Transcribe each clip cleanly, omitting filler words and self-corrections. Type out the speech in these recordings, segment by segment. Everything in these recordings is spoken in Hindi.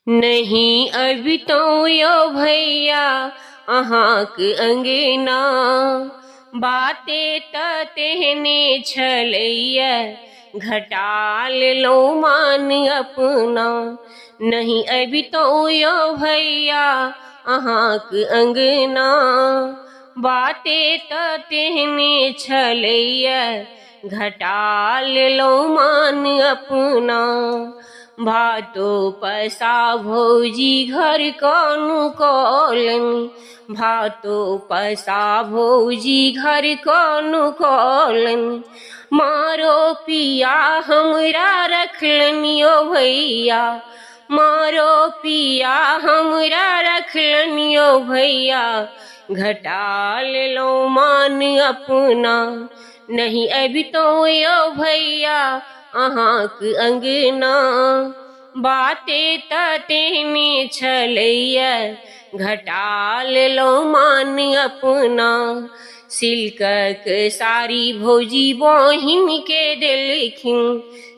नहीं अभी तो यो भैया अहाँक अंगना, बाते त तेहने छलैया, घटा लो मान अपना। नहीं अभी तो यो भैया अहाँक अंगना, बाते त तेहने छलैया, घटा लो मान अपना। भातो पैसा भौजी घर कानू कॉलनी, भातो पैसा भौजी घर कानू कॉलनी। मारो पिया हमरा रखलनी ओ भैया, मारो पिया हमरा रखलनी ओ भैया, घटा लो मान अपना। नहीं अभी तो यो भैया अहाँक अंगना, बाते त तेहने छलैया, घटा लो मान अपना। सिल्कक साड़ी भौजी बहिन के देलखिन,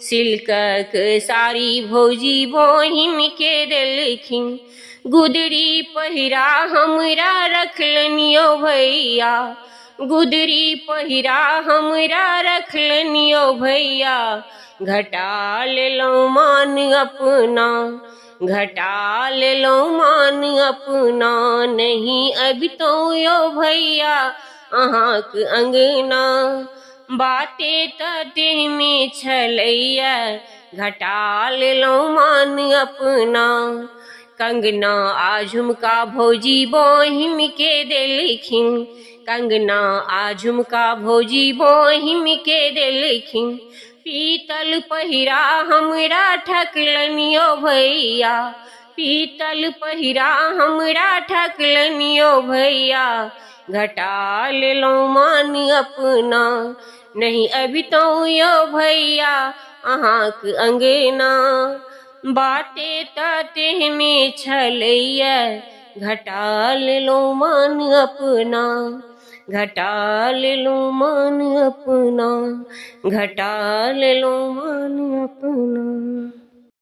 सिल्कक साड़ी भौजी बहिन के देलखिन। गुदरी पहिरा हमरा रखलनी ओ भैया, गुदरी पहिरा हमरा रखलनी ओ भैया, घटा लो मान अपना, घटा लो मान अपना। नहीं अभी तो यो भैया अहाँक अंगना, बाते त तेहने छलैया, घटा लो मान अपना। कंगना आ झुमका भौजी बहिन के देलखिन, कंगना आ झुमका भौजी बहिन के देलखिन। पीतल पहिरा हमरा ठकलनी ओ भैया, पीतल पहिरा हमरा ठकलनी ओ भैया, घटा लो मान अपना। नहीं अभी तो यो भैया अहाँक अंगना, बाते त तेहने छलैया, घटा लो मान अपना, घटा लो मान अपना, घटा लो मान अपना।